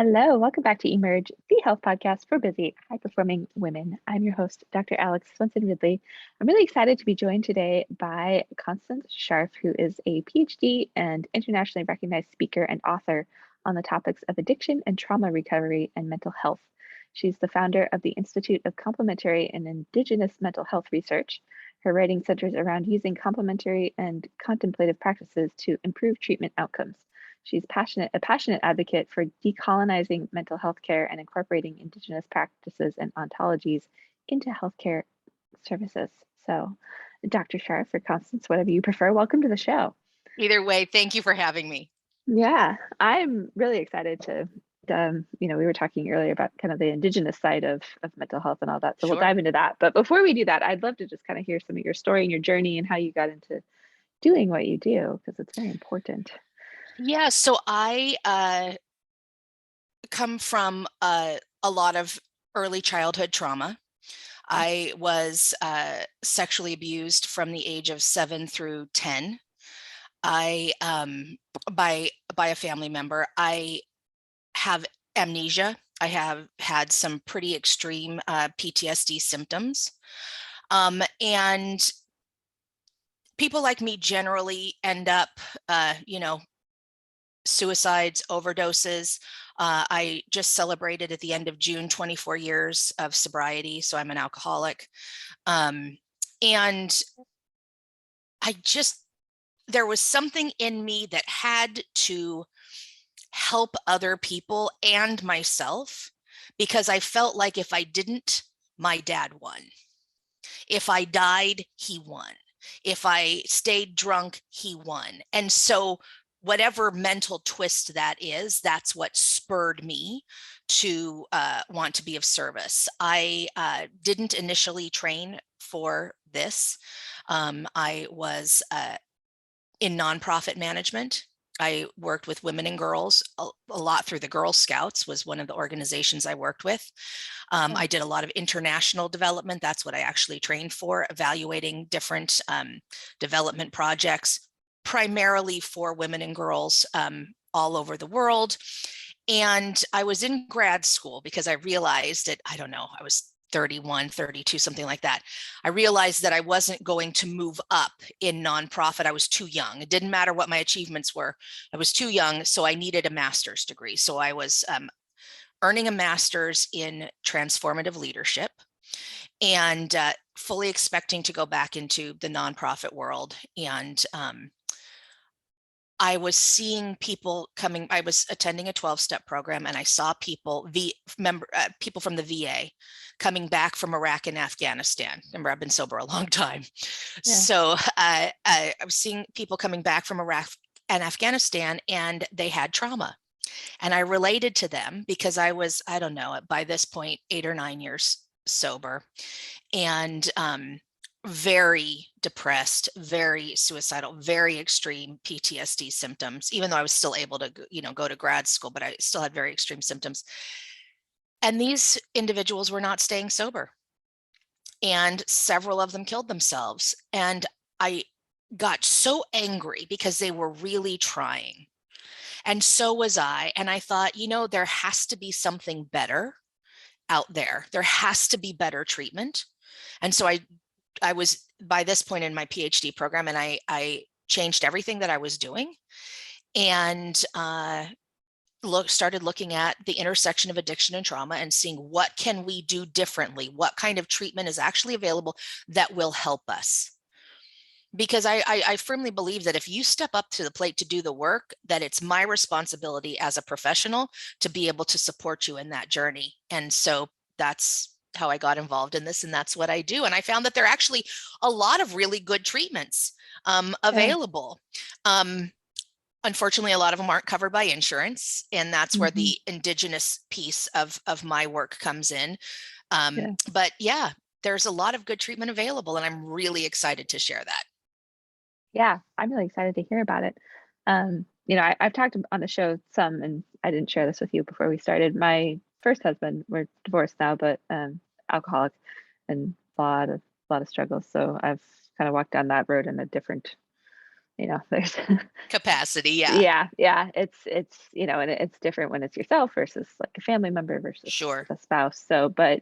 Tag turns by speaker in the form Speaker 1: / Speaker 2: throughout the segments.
Speaker 1: Hello, welcome back to Emerge, the health podcast for busy, high-performing women. I'm your host, Dr. Alex Swenson-Ridley. I'm really excited to be joined today by Constance Scharf, who is a PhD and internationally recognized speaker and author on the topics of addiction and trauma recovery and mental health. She's the founder of the Institute of Complementary and Indigenous Mental Health Research. Her writing centers around using complementary and contemplative practices to improve treatment outcomes. She's a passionate advocate for decolonizing mental health care and incorporating Indigenous practices and ontologies into healthcare services. So, Dr. Scharf or Constance, whatever you prefer, welcome to the show.
Speaker 2: Either way, thank you for having me.
Speaker 1: Yeah, I'm really excited to, we were talking earlier about kind of the Indigenous side of mental health and all that. So
Speaker 2: Sure.
Speaker 1: We'll dive into that. But before we do that, I'd love to just kind of hear some of your story and your journey and how you got into doing what you do, because it's very important.
Speaker 2: Yeah, so I come from a lot of early childhood trauma. I was sexually abused from the age of 7 through 10. I by a family member. I have amnesia. I have had some pretty extreme PTSD symptoms, and people like me generally end up, suicides, overdoses. I just celebrated at the end of June 24 years of sobriety, so I'm an alcoholic. And there was something in me that had to help other people and myself, because I felt like if I didn't, my dad won. If I died, he won. If I stayed drunk, he won. And so whatever mental twist that is, that's what spurred me to want to be of service. I didn't initially train for this. I was in nonprofit management. I worked with women and girls a lot through the Girl Scouts was one of the organizations I worked with. I did a lot of international development. That's what I actually trained for, evaluating different development projects, primarily for women and girls all over the world. And I was in grad school because I realized that, I don't know, I was 31, 32, something like that. I realized that I wasn't going to move up in nonprofit. I was too young. It didn't matter what my achievements were. I was too young, so I needed a master's degree. So I was earning a master's in transformative leadership and fully expecting to go back into the nonprofit world. And I was seeing people coming. I was attending a 12-step program, and I saw people, people from the VA coming back from Iraq and Afghanistan. Remember, I've been sober a long time. Yeah. So I was seeing people coming back from Iraq and Afghanistan, and they had trauma. And I related to them because I was, I don't know, by this point, 8 or 9 years sober, and very depressed, very suicidal, very extreme PTSD symptoms, even though I was still able to, go to grad school, but I still had very extreme symptoms. And these individuals were not staying sober. And several of them killed themselves. And I got so angry because they were really trying. And so was I. And I thought, there has to be something better out there. There has to be better treatment. And so I was by this point in my PhD program, and I changed everything that I was doing and started looking at the intersection of addiction and trauma and seeing what can we do differently? What kind of treatment is actually available that will help us? Because I firmly believe that if you step up to the plate to do the work, that it's my responsibility as a professional to be able to support you in that journey. And so that's how I got involved in this, and that's what I do. And I found that there are actually a lot of really good treatments available. Unfortunately, a lot of them aren't covered by insurance, and that's where the Indigenous piece of my work comes in. But yeah, there's a lot of good treatment available, and I'm really excited to share that.
Speaker 1: Yeah, I'm really excited to hear about it. I've talked on the show some, and I didn't share this with you before we started. My first husband, we're divorced now, but alcoholic and a lot of struggles. So I've kind of walked down that road in a different there's
Speaker 2: Capacity. Yeah,
Speaker 1: yeah, it's and it's different when it's yourself versus like a family member versus
Speaker 2: sure.
Speaker 1: a spouse. So, but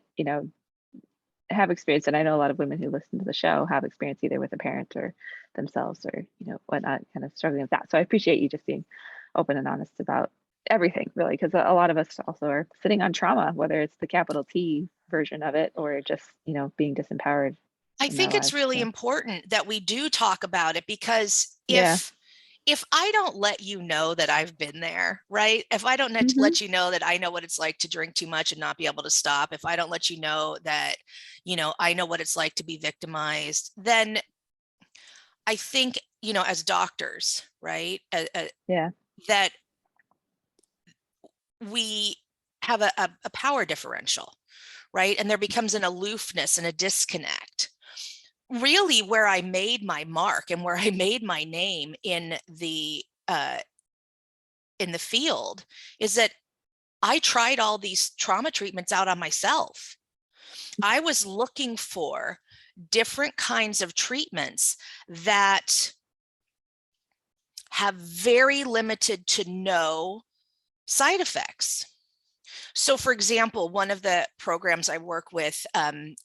Speaker 1: have experience, and I know a lot of women who listen to the show have experience either with a parent or themselves or whatnot, kind of struggling with that. So I appreciate you just being open and honest about everything, really, because a lot of us also are sitting on trauma, whether it's the capital T version of it or just being disempowered
Speaker 2: I
Speaker 1: in their
Speaker 2: think it's
Speaker 1: lives.
Speaker 2: really
Speaker 1: So
Speaker 2: important that we do talk about it, because
Speaker 1: yeah.
Speaker 2: if I don't let you know that I've been there, right? If I don't
Speaker 1: Hmm.
Speaker 2: let you know that I know what it's like to drink too much and not be able to stop, if I don't let you know that, I know what it's like to be victimized, then I think, as doctors, right,
Speaker 1: Yeah.
Speaker 2: that we have a power differential, right? And there becomes an aloofness and a disconnect. Really, where I made my mark and where I made my name in the field is that I tried all these trauma treatments out on myself. I was looking for different kinds of treatments that have very limited to no side effects. So, for example, one of the programs I work with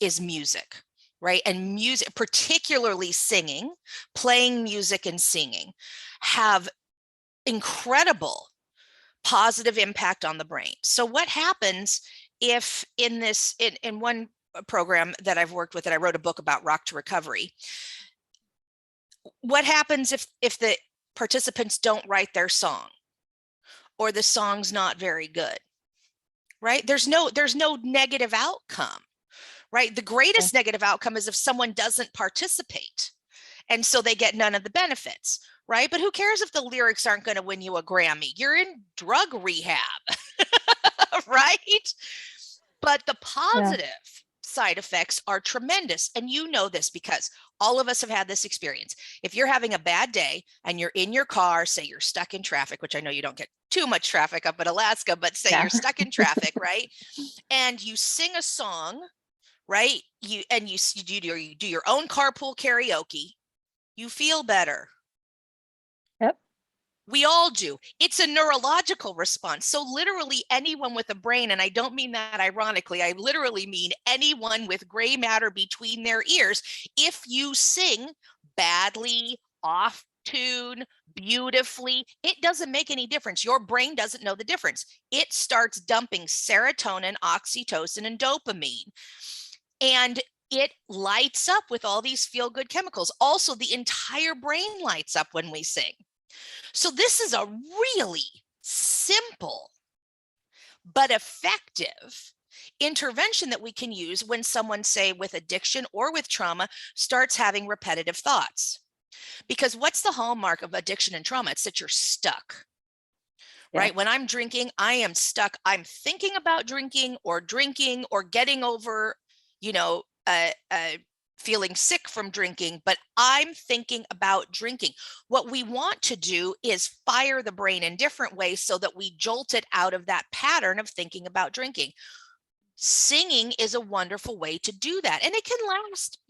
Speaker 2: is music, right? And music, particularly singing, playing music and singing, have incredible positive impact on the brain. So, what happens if in one program that I've worked with, that I wrote a book about, Rock to Recovery, what happens if the participants don't write their song, or the song's not very good, right? There's no negative outcome, right? The
Speaker 1: Yeah.
Speaker 2: greatest negative outcome is if someone doesn't participate, and so they get none of the benefits, right? But who cares if the lyrics aren't going to win you a Grammy? You're in drug rehab, right? But the
Speaker 1: Yeah.
Speaker 2: positive side effects are tremendous. And you know this because all of us have had this experience. If you're having a bad day and you're in your car, say you're stuck in traffic, which I know you don't get too much traffic up in Alaska, but say
Speaker 1: Yeah.
Speaker 2: you're stuck in traffic, right? And you sing a song, right? You do your own carpool karaoke. You feel better.
Speaker 1: Yep.
Speaker 2: We all do. It's a neurological response. So, literally, anyone with a brain, and I don't mean that ironically, I literally mean anyone with gray matter between their ears, if you sing badly, off tune, beautifully, it doesn't make any difference. Your brain doesn't know the difference. It starts dumping serotonin, oxytocin, and dopamine. And it lights up with all these feel good chemicals. Also, the entire brain lights up when we sing. So this is a really simple but effective intervention that we can use when someone, say, with addiction or with trauma, starts having repetitive thoughts. Because what's the hallmark of addiction and trauma? It's that you're stuck,
Speaker 1: Yeah.
Speaker 2: right? When I'm drinking, I am stuck. I'm thinking about drinking or getting over, you know, feeling sick from drinking, but I'm thinking about drinking. What we want to do is fire the brain in different ways so that we jolt it out of that pattern of thinking about drinking. Singing is a wonderful way to do that. And it can last,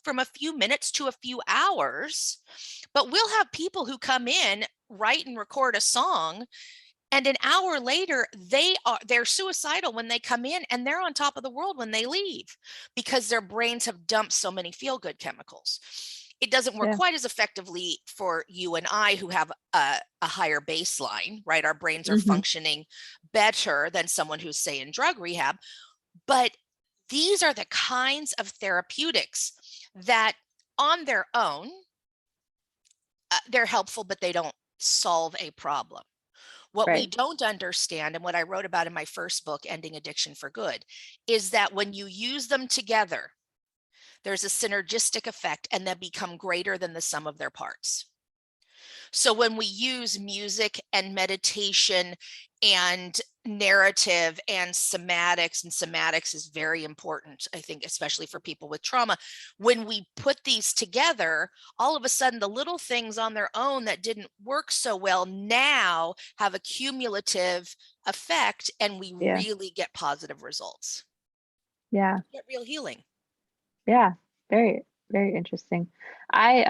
Speaker 2: from a few minutes to a few hours. But we'll have people who come in, write and record a song, and an hour later they're suicidal when they come in, and they're on top of the world when they leave, because their brains have dumped so many feel good chemicals. It doesn't work
Speaker 1: Yeah.
Speaker 2: quite as effectively for you and I, who have a higher baseline, right? Our brains are
Speaker 1: Hmm.
Speaker 2: functioning better than someone who's, say, in drug rehab. But these are the kinds of therapeutics that on their own, they're helpful, but they don't solve a problem. What we
Speaker 1: Right.
Speaker 2: don't understand, and what I wrote about in my first book, Ending Addiction for Good, is that when you use them together, there's a synergistic effect, and they become greater than the sum of their parts. So when we use music and meditation and narrative and somatics is very important, I think, especially for people with trauma. When we put these together, all of a sudden the little things on their own that didn't work so well now have a cumulative effect, and we
Speaker 1: Yeah.
Speaker 2: really get positive results.
Speaker 1: Yeah.
Speaker 2: Get real healing.
Speaker 1: Yeah. Very, very interesting. I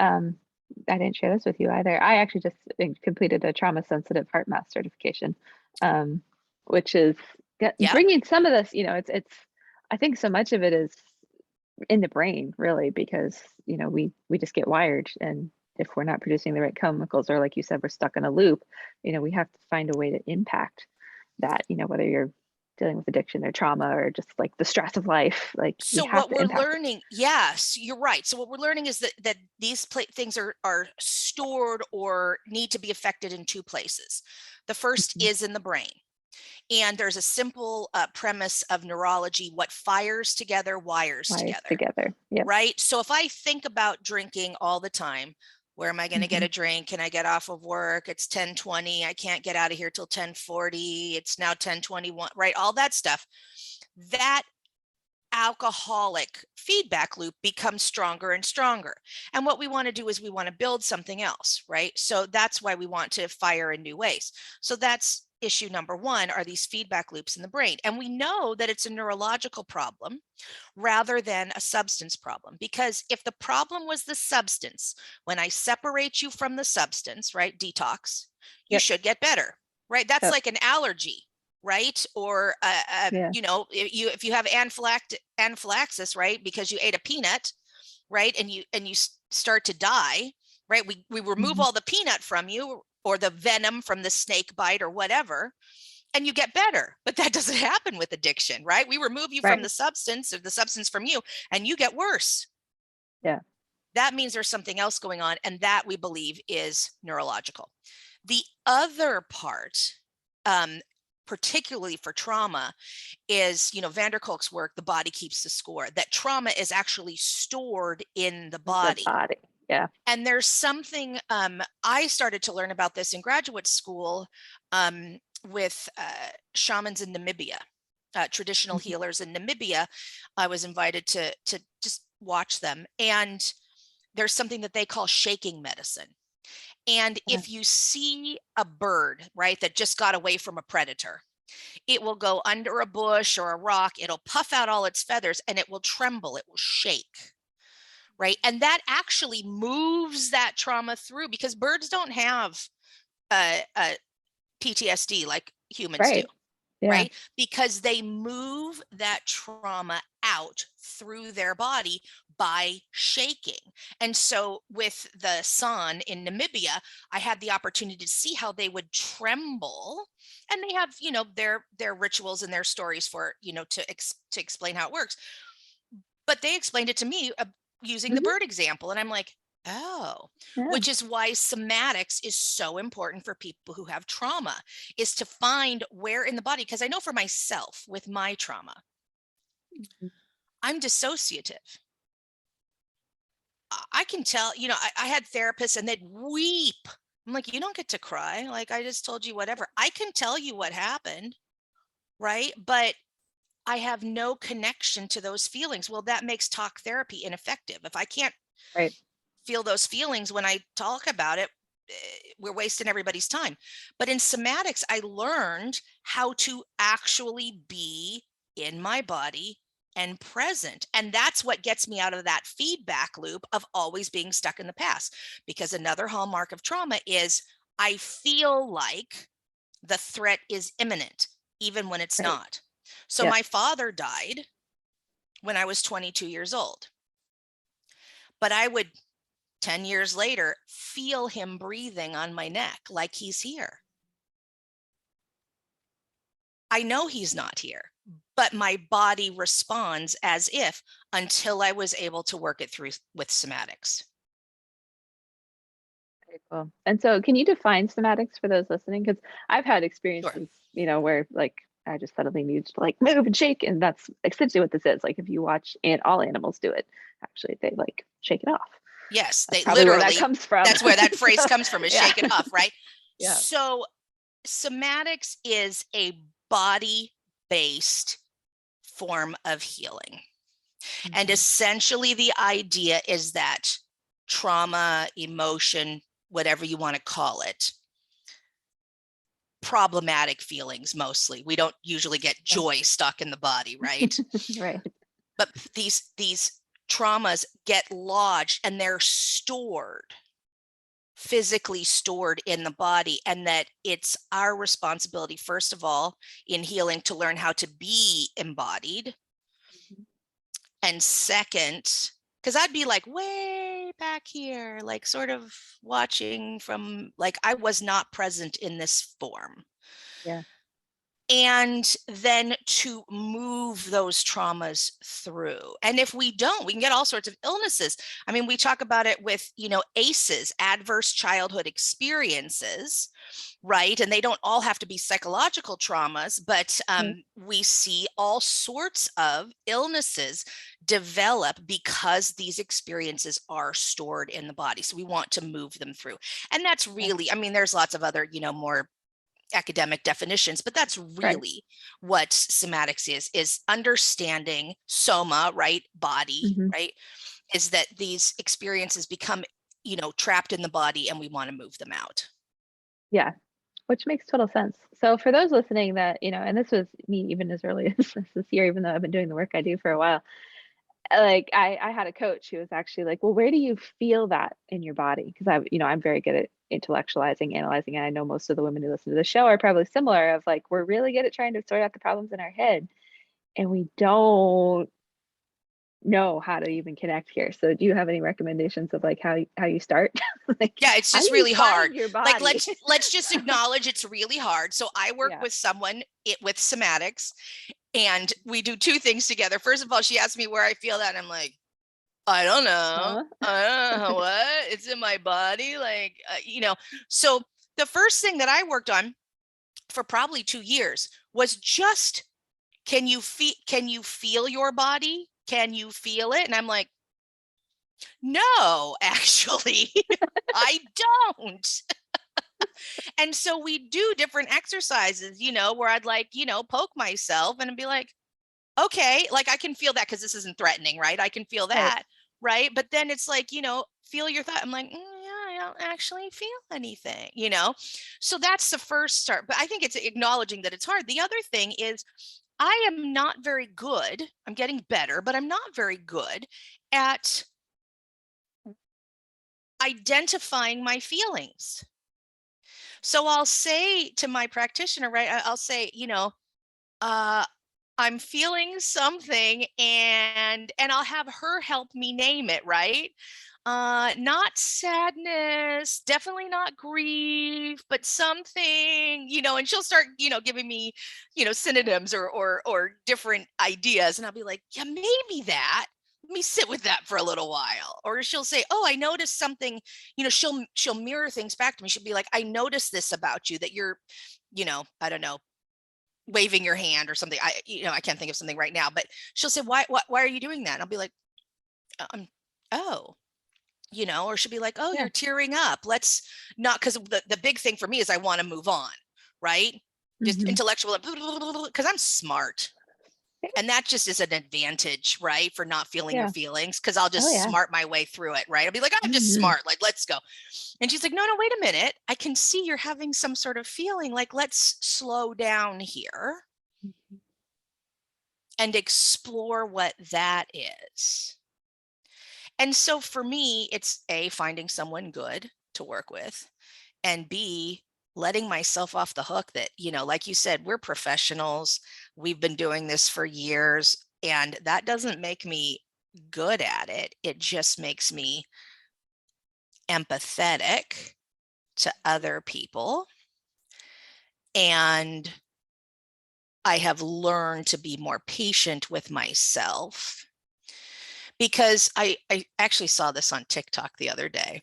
Speaker 1: I didn't share this with you either. I actually just completed a trauma sensitive heart math certification, um, which is
Speaker 2: Yeah.
Speaker 1: bringing some of this, it's, I think so much of it is in the brain really, because, we just get wired, and if we're not producing the right chemicals, or like you said, we're stuck in a loop, we have to find a way to impact that, whether you're dealing with addiction or trauma or just like the stress of life, like we
Speaker 2: So
Speaker 1: have
Speaker 2: what
Speaker 1: to
Speaker 2: we're
Speaker 1: impact it.
Speaker 2: learning, yes, you're right. So what we're learning is that these things are stored or need to be affected in two places. The first
Speaker 1: Mhm.
Speaker 2: is in the brain. And there's a simple premise of neurology: what fires together wires
Speaker 1: Wires
Speaker 2: together,
Speaker 1: together. Yep.
Speaker 2: right? So if I think about drinking all the time, where am I going to get
Speaker 1: Hmm.
Speaker 2: a drink? Can I get off of work? It's 10:20. I can't get out of here till 10:40. It's now 10:21, right? All that stuff. That alcoholic feedback loop becomes stronger and stronger. And what we want to do is we want to build something else, right? So that's why we want to fire in new ways. So that's issue number one, are these feedback loops in the brain. And we know that it's a neurological problem rather than a substance problem, because if the problem was the substance, when I separate you from the substance, right, detox, you
Speaker 1: Yep.
Speaker 2: should get better, right? That's
Speaker 1: Yep.
Speaker 2: like an allergy, right? Or
Speaker 1: Yeah.
Speaker 2: if you have anaphylaxis, right, because you ate a peanut, right, and you start to die, right? We remove
Speaker 1: Hmm.
Speaker 2: all the peanut from you, or the venom from the snake bite or whatever, and you get better. But that doesn't happen with addiction, right? We remove you from
Speaker 1: Right.
Speaker 2: the substance, or the substance from you, and you get worse.
Speaker 1: Yeah.
Speaker 2: That means there's something else going on, and that we believe is neurological. The other part, particularly for trauma, is, Van der Kolk's work, The Body Keeps the Score, that trauma is actually stored in the
Speaker 1: The
Speaker 2: body.
Speaker 1: body. Yeah.
Speaker 2: And there's something, I started to learn about this in graduate school, with shamans in Namibia, traditional
Speaker 1: Hmm.
Speaker 2: healers in Namibia. I was invited to just watch them. And there's something that they call shaking medicine. And
Speaker 1: Yeah.
Speaker 2: if you see a bird, right, that just got away from a predator, it will go under a bush or a rock, it'll puff out all its feathers, and it will tremble, it will shake, right? And that actually moves that trauma through, because birds don't have a PTSD like humans do,
Speaker 1: Right. Yeah.
Speaker 2: right? Because they move that trauma out through their body by shaking. And so with the San in Namibia, I had the opportunity to see how they would tremble, and they have, their rituals and their stories for, to explain how it works. But they explained it to me using the
Speaker 1: Hmm.
Speaker 2: bird example, and I'm like, oh,
Speaker 1: Yeah.
Speaker 2: which is why somatics is so important for people who have trauma, is to find where in the body. Because I know for myself with my trauma,
Speaker 1: Mhm.
Speaker 2: I'm dissociative. I can tell, I had therapists and they'd weep. I'm like, you don't get to cry. Like, I just told you whatever. I can tell you what happened, right? But I have no connection to those feelings. Well, that makes talk therapy ineffective. If I can't
Speaker 1: Right.
Speaker 2: feel those feelings when I talk about it, we're wasting everybody's time. But in somatics, I learned how to actually be in my body and present. And that's what gets me out of that feedback loop of always being stuck in the past. Because another hallmark of trauma is I feel like the threat is imminent, even when it's
Speaker 1: Right.
Speaker 2: not. So
Speaker 1: Yeah.
Speaker 2: my father died when I was 22 years old, but I would 10 years later feel him breathing on my neck like he's here. I know he's not here, but my body responds as if, until I was able to work it through with somatics.
Speaker 1: Very cool. And so, can you define somatics for those listening? Because I've had
Speaker 2: Sure.
Speaker 1: experiences, where like I just suddenly need to like move and shake, and that's essentially what this is. Like if you watch, and all animals do it, actually, they like shake it off.
Speaker 2: Yes,
Speaker 1: That's
Speaker 2: they
Speaker 1: probably where that
Speaker 2: literally,
Speaker 1: comes from.
Speaker 2: that's where that phrase
Speaker 1: So,
Speaker 2: comes from, is
Speaker 1: yeah,
Speaker 2: shake it off, right?
Speaker 1: yeah.
Speaker 2: So somatics is a body based form of healing. And
Speaker 1: Mhm.
Speaker 2: essentially, the idea is that trauma, emotion, whatever you want to call it, problematic feelings mostly. We don't usually get
Speaker 1: Yeah.
Speaker 2: joy stuck in the body, right?
Speaker 1: Right.
Speaker 2: But these traumas get lodged and they're stored. physically stored in the body, and that it's our responsibility, first of all, in healing, to learn how to be embodied.
Speaker 1: Mhm.
Speaker 2: And second, because I'd be like way back here, like sort of watching from, like, I was not present in this form.
Speaker 1: Yeah.
Speaker 2: And then to move those traumas through. And if we don't, we can get all sorts of illnesses. I mean, we talk about it with, ACEs, adverse childhood experiences, right? And they don't all have to be psychological traumas, but
Speaker 1: Right.
Speaker 2: we see all sorts of illnesses develop because these experiences are stored in the body. So we want to move them through. And that's
Speaker 1: Yeah.
Speaker 2: really, I mean, there's lots of other, more academic definitions, but that's
Speaker 1: Right.
Speaker 2: really what somatics is understanding soma, right? Body,
Speaker 1: Hmm.
Speaker 2: right? Is that these experiences become, trapped in the body, and we want to move them out.
Speaker 1: Yeah. Which makes total sense. So for those listening that, and this was me even as early as this year, even though I've been doing the work I do for a while, like I had a coach who was actually like, well, where do you feel that in your body? Because I'm very good at intellectualizing, analyzing, and I know most of the women who listen to the show are probably similar of like, we're really good at trying to sort out the problems in our head, and we don't know how to even connect here. So do you have any recommendations of like how you start? Like,
Speaker 2: Yeah, it's
Speaker 1: how do
Speaker 2: just
Speaker 1: you
Speaker 2: really hard.
Speaker 1: find your
Speaker 2: Like,
Speaker 1: body?
Speaker 2: let's just acknowledge it's really hard. So I work
Speaker 1: Yeah.
Speaker 2: with someone with somatics, and we do two things together. First of all, she asked me where I feel that, and I'm like, I don't know.
Speaker 1: Huh?
Speaker 2: I don't know what. It's in my body. Like, So the first thing that I worked on for probably 2 years was just, can you feel your body? Can you feel it? And I'm like, no, actually, I don't. And so we do different exercises, where I'd like, poke myself and be like, okay, like I can feel that because this isn't threatening, right? I can feel
Speaker 1: Right.
Speaker 2: that, right? But then it's like, feel your thought. I'm like, yeah, I don't actually feel anything. So that's the first start. But I think it's acknowledging that it's hard. The other thing is, I am not very good. I'm getting better, but I'm not very good at identifying my feelings. So I'll say to my practitioner, right? I'll say, uh, I'm feeling something, and I'll have her help me name it, right? Not sadness, definitely not grief, but something, and she'll start, giving me, synonyms or different ideas. And I'll be like, yeah, maybe that. Let me sit with that for a little while. Or she'll say, oh, I noticed something, she'll mirror things back to me. She'll be like, I noticed this about you, that you're, I don't know, waving your hand or something. I can't think of something right now, but she'll say, why are you doing that? And I'll be like, um, oh, or she'll be like, oh,
Speaker 1: Yeah.
Speaker 2: you're tearing up. Let's not, because the big thing for me is I want to move on, right? Just
Speaker 1: Hmm.
Speaker 2: intellectual, because I'm smart. And that just is an advantage, right? For not feeling your
Speaker 1: Yeah.
Speaker 2: feelings, because I'll
Speaker 1: Oh
Speaker 2: just
Speaker 1: yeah.
Speaker 2: smart my way through it, right? I'll be like, I'm just
Speaker 1: Hmm.
Speaker 2: smart. Like, let's go. And she's like, no, wait a minute. I can see you're having some sort of feeling. Like, let's slow down here and explore what that is. And so for me, it's A, finding someone good to work with, and B, letting myself off the hook that, like you said, we're professionals. We've been doing this for years, and that doesn't make me good at it. It just makes me empathetic to other people. And I have learned to be more patient with myself, because I actually saw this on TikTok the other day.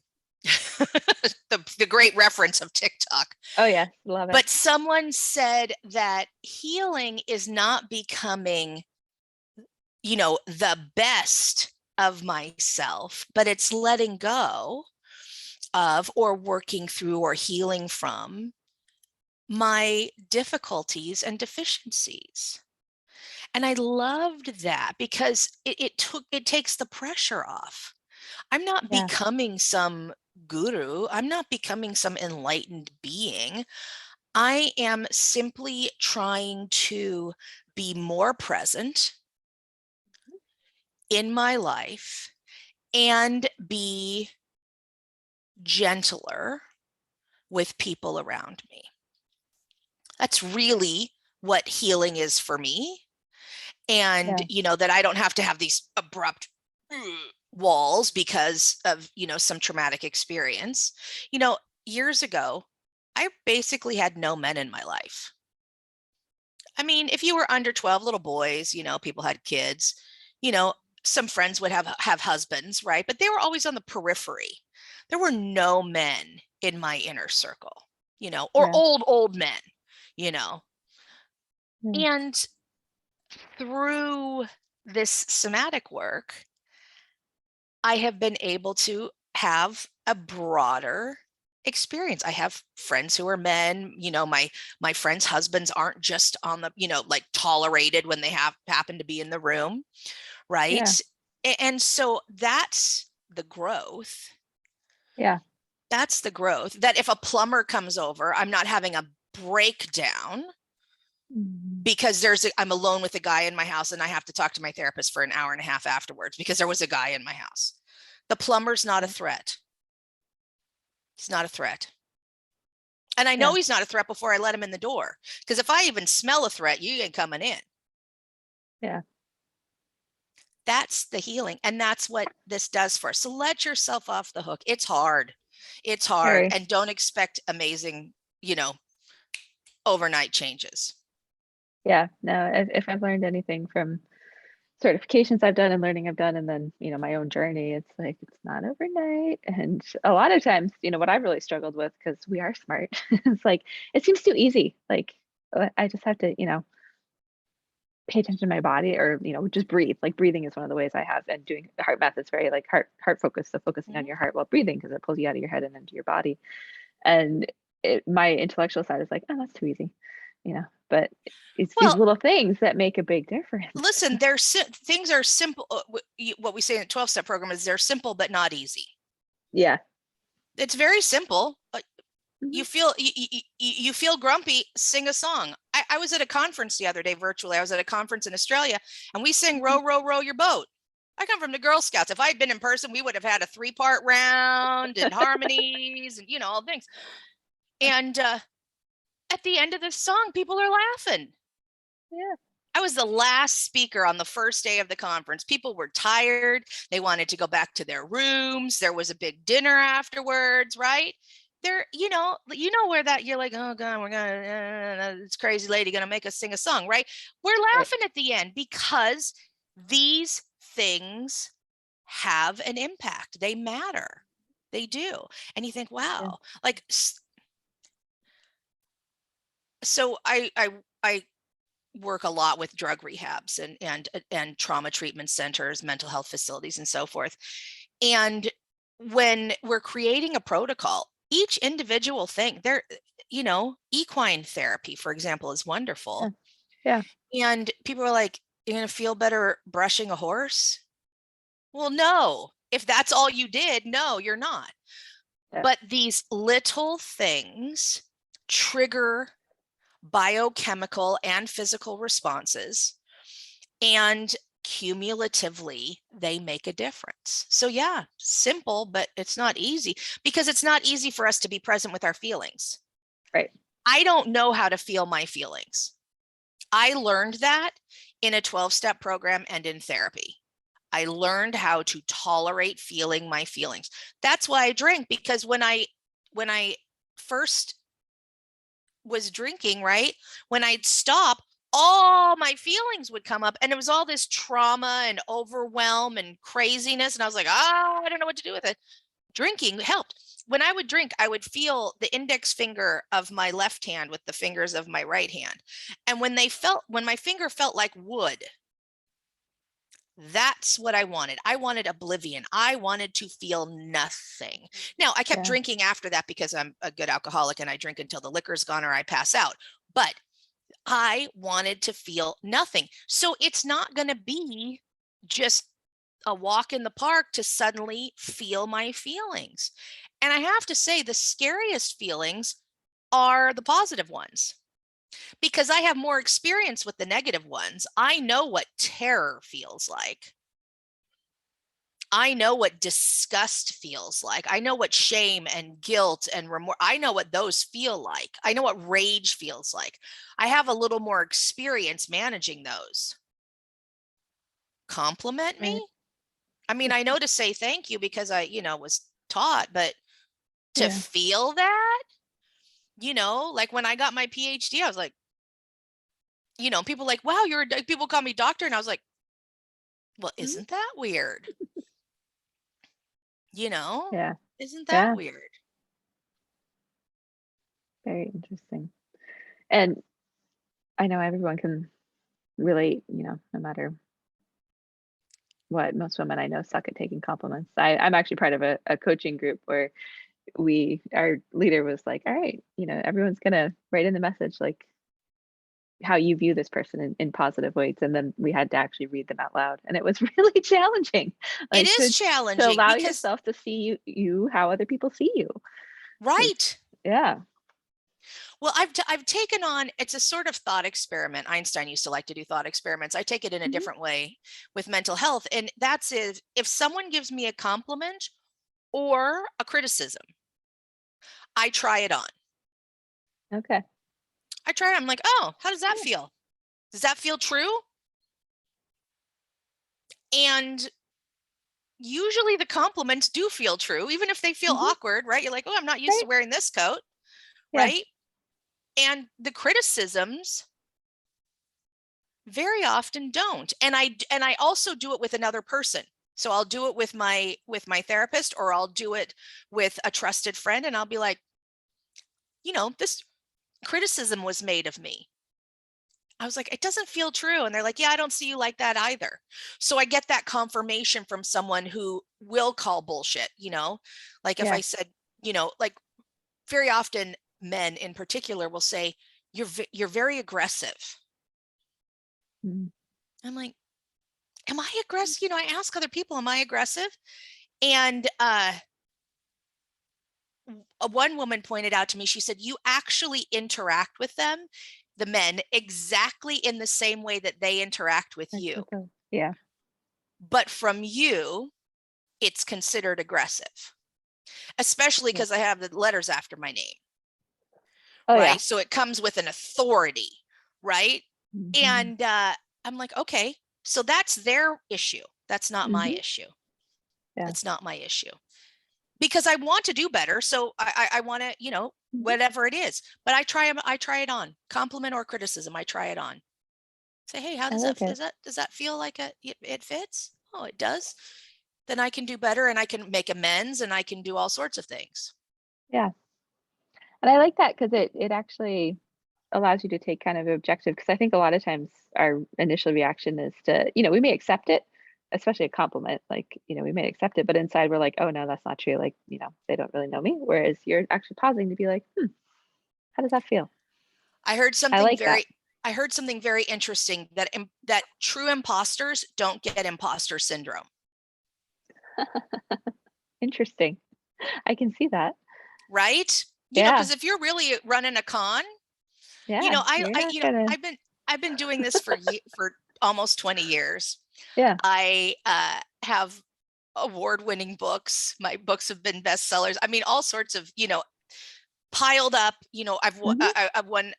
Speaker 2: the great reference of TikTok.
Speaker 1: Oh yeah. Love it.
Speaker 2: But someone said that healing is not becoming, the best of myself, but it's letting go of, or working through, or healing from my difficulties and deficiencies. And I loved that, because it takes the pressure off. I'm not
Speaker 1: Yeah.
Speaker 2: becoming some guru. I'm not becoming some enlightened being. I am simply trying to be more present in my life, and be gentler with people around me. That's really what healing is for me. And,
Speaker 1: Yeah.
Speaker 2: that I don't have to have these abrupt walls because of, some traumatic experience. Years ago, I basically had no men in my life. I mean, if you were under 12, little boys, people had kids, you know, some friends would have husbands, right? But they were always on the periphery. There were no men in my inner circle, or
Speaker 1: Yeah.
Speaker 2: old men, you know.
Speaker 1: Yeah.
Speaker 2: And through this somatic work, I have been able to have a broader experience. I have friends who are men, my friends' husbands aren't just on the, like tolerated when they happen to be in the room, right?
Speaker 1: Yeah.
Speaker 2: And so that's the growth.
Speaker 1: Yeah.
Speaker 2: That's the growth, that if a plumber comes over, I'm not having a breakdown
Speaker 1: Mhm.
Speaker 2: because I'm alone with a guy in my house and I have to talk to my therapist for an hour and a half afterwards because there was a guy in my house. The plumber's not a threat. He's not a threat. And I know
Speaker 1: Yeah.
Speaker 2: he's not a threat before I let him in the door. Because if I even smell a threat, you ain't coming in.
Speaker 1: Yeah.
Speaker 2: That's the healing. And that's what this does for us. So let yourself off the hook. It's hard. It's hard.
Speaker 1: Very.
Speaker 2: And don't expect amazing, overnight changes.
Speaker 1: Yeah. No, if I've learned anything from certifications I've done and learning I've done, and then, my own journey, it's like it's not overnight. And a lot of times, what I've really struggled with, because we are smart, it's like it seems too easy. Like I just have to, pay attention to my body, or, just breathe. Like breathing is one of the ways I have, and doing the heart math is very like heart focus. So focusing on
Speaker 2: Mhm.
Speaker 1: your heart while breathing, because it pulls you out of your head and into your body. And my intellectual side is like, oh, that's too easy, but it's these
Speaker 2: Well,
Speaker 1: little things that make a big difference.
Speaker 2: listen, things are simple. What we say in the 12-step program is they're simple, but not easy.
Speaker 1: Yeah.
Speaker 2: It's very simple.
Speaker 1: Mhm.
Speaker 2: You feel grumpy, sing a song. I was at a conference the other day virtually. I was at a conference in Australia and we sang
Speaker 1: Mhm.
Speaker 2: row, row, row your boat. I come from the Girl Scouts. If I had been in person, we would have had a 3-part round and harmonies and all things. And at the end of the song, people are laughing.
Speaker 1: Yeah.
Speaker 2: I was the last speaker on the first day of the conference. People were tired. They wanted to go back to their rooms. There was a big dinner afterwards, right? There, where that you're like, oh God, we're gonna this crazy lady gonna make us sing a song, right? We're
Speaker 1: Right.
Speaker 2: laughing at the end because these things have an impact. They matter. They do. And you think,
Speaker 1: Yeah.
Speaker 2: wow, like so I work a lot with drug rehabs and trauma treatment centers, mental health facilities, and so forth. And when we're creating a protocol, each individual thing, equine therapy, for example, is
Speaker 1: Yeah.
Speaker 2: wonderful.
Speaker 1: Yeah.
Speaker 2: And people are like, you're going to feel better brushing a horse? Well, no. If that's all you did, no, you're not.
Speaker 1: Yeah.
Speaker 2: But these little things trigger biochemical and physical responses, and cumulatively they make a difference. So yeah, simple, but it's not easy because it's not easy for us to be present with our feelings.
Speaker 1: Right.
Speaker 2: I don't know how to feel my feelings. I learned that in a 12-step program and in therapy. I learned how to tolerate feeling my feelings. That's why I drink, because when I first was drinking, right? When I'd stop, all my feelings would come up, and it was all this trauma and overwhelm and craziness. And I was like, I don't know what to do with it. Drinking helped. When I would drink, I would feel the index finger of my left hand with the fingers of my right hand. And when my finger felt like wood, that's what I wanted. I wanted oblivion. I wanted to feel nothing. Now, I kept
Speaker 1: Yeah.
Speaker 2: drinking after that because I'm a good alcoholic and I drink until the liquor's gone or I pass out. But I wanted to feel nothing. So it's not going to be just a walk in the park to suddenly feel my feelings. And I have to say, the scariest feelings are the positive ones because I have more experience with the negative ones. I know what terror feels like. I know what disgust feels like. I know what shame and guilt and remorse, I know what those feel like. I know what rage feels like. I have a little more experience managing those. Compliment me?
Speaker 1: Right.
Speaker 2: I mean, I know to say thank you because I, was taught, but to
Speaker 1: Yeah.
Speaker 2: feel that, like when I got my PhD, I was like, people like, wow, people call me doctor. And I was like, well,
Speaker 1: Mhm.
Speaker 2: isn't that weird?
Speaker 1: Yeah.
Speaker 2: Isn't that
Speaker 1: Yeah.
Speaker 2: weird?
Speaker 1: Very interesting. And I know everyone can relate, no matter what. Most women I know suck at taking compliments. I'm actually part of a coaching group where our leader was like, all right, everyone's gonna write in the message like how you view this person in positive ways. And then we had to actually read them out loud. And it was really challenging,
Speaker 2: It
Speaker 1: like
Speaker 2: is
Speaker 1: to
Speaker 2: challenging
Speaker 1: allow
Speaker 2: because,
Speaker 1: yourself to see you how other people see you. 'Cause
Speaker 2: right.
Speaker 1: yeah.
Speaker 2: Well, I've taken on, it's a sort of thought experiment. Einstein used to like to do thought experiments. I take it in a
Speaker 1: Mhm.
Speaker 2: different way with mental health. And that's if someone gives me a compliment or a criticism, I try it on.
Speaker 1: Okay.
Speaker 2: I try it. I'm like, oh, how does that
Speaker 1: Yeah.
Speaker 2: feel? Does that feel true? And usually the compliments do feel true, even if they feel
Speaker 1: Mhm.
Speaker 2: awkward, right? You're like, oh, I'm not used to
Speaker 1: Right.
Speaker 2: wearing this coat,
Speaker 1: Yeah.
Speaker 2: right? And the criticisms very often don't. And I also do it with another person. So I'll do it with my therapist, or I'll do it with a trusted friend, and I'll be like, this criticism was made of me. I was like, it doesn't feel true. And they're like, yeah, I don't see you like that either. So I get that confirmation from someone who will call bullshit, like if
Speaker 1: Yeah.
Speaker 2: I said, like very often men in particular will say, you're very aggressive.
Speaker 1: Mhm.
Speaker 2: I'm like, am I aggressive? I ask other people, am I aggressive? And one woman pointed out to me, she said, you actually interact with them, the men, exactly in the same way that they interact with
Speaker 1: That's
Speaker 2: you.
Speaker 1: what the yeah.
Speaker 2: But from you, it's considered aggressive, especially
Speaker 1: Yeah.
Speaker 2: because I have the letters after my name,
Speaker 1: Oh yeah.
Speaker 2: right? So it comes with an authority, right?
Speaker 1: Mhm.
Speaker 2: And I'm like, okay, so that's their issue. That's not my
Speaker 1: Mhm.
Speaker 2: issue.
Speaker 1: Yeah.
Speaker 2: It's not my issue. Because I want to do better. So I want to,
Speaker 1: Mhm.
Speaker 2: whatever it is. But I try it on. Compliment or criticism, I try it on. Say, hey, how
Speaker 1: I
Speaker 2: does
Speaker 1: like
Speaker 2: that
Speaker 1: it.
Speaker 2: does that feel like it fits? Oh, it does. Then I can do better, and I can make amends, and I can do all sorts of things.
Speaker 1: Yeah. And I like that because it actually allows you to take kind of objective. Because I think a lot of times our initial reaction is to, we may accept it, especially a compliment, like, we may accept it, but inside we're like, "Oh, no, that's not true." Like, they don't really know me. Whereas you're actually pausing to be like, "Hmm, how does that feel?"
Speaker 2: I heard
Speaker 1: I
Speaker 2: something
Speaker 1: like that.
Speaker 2: very I heard something very interesting, that true imposters don't get imposter syndrome,
Speaker 1: Interesting. I can see that.
Speaker 2: right?
Speaker 1: Yeah.
Speaker 2: Because if you're really running a con,
Speaker 1: Yeah. You're
Speaker 2: I
Speaker 1: not gonna
Speaker 2: I've been doing this for almost 20 years.
Speaker 1: yeah.
Speaker 2: I have award-winning books. My books have been bestsellers. I mean, all sorts of, piled up.
Speaker 1: Mhm.
Speaker 2: I've won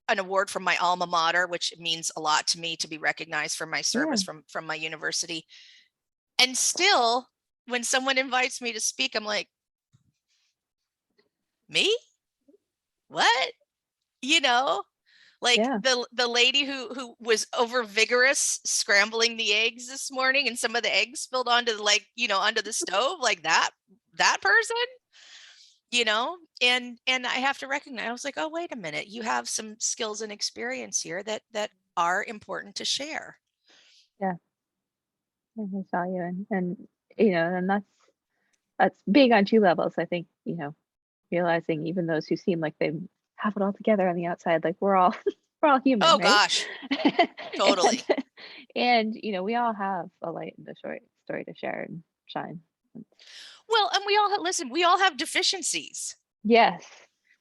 Speaker 2: an award from my alma mater, which means a lot to me to be recognized for my
Speaker 1: Yeah.
Speaker 2: service from my university. And still, when someone invites me to speak, I'm like, me? What? You know, like
Speaker 1: Yeah.
Speaker 2: the lady who was over vigorous scrambling the eggs this morning, and some of the eggs spilled onto onto the stove, like that person, and I have to recognize, I was like, oh, wait a minute, you have some skills and experience here that are important to share.
Speaker 1: Yeah. There's value and that's big on 2 levels. I think, realizing even those who seem like they have it all together on the outside, like we're all we're all human,
Speaker 2: Oh
Speaker 1: right?
Speaker 2: gosh,
Speaker 1: and
Speaker 2: totally.
Speaker 1: we all have a light in the short story to share and shine.
Speaker 2: Well, and we all have deficiencies.
Speaker 1: Yes.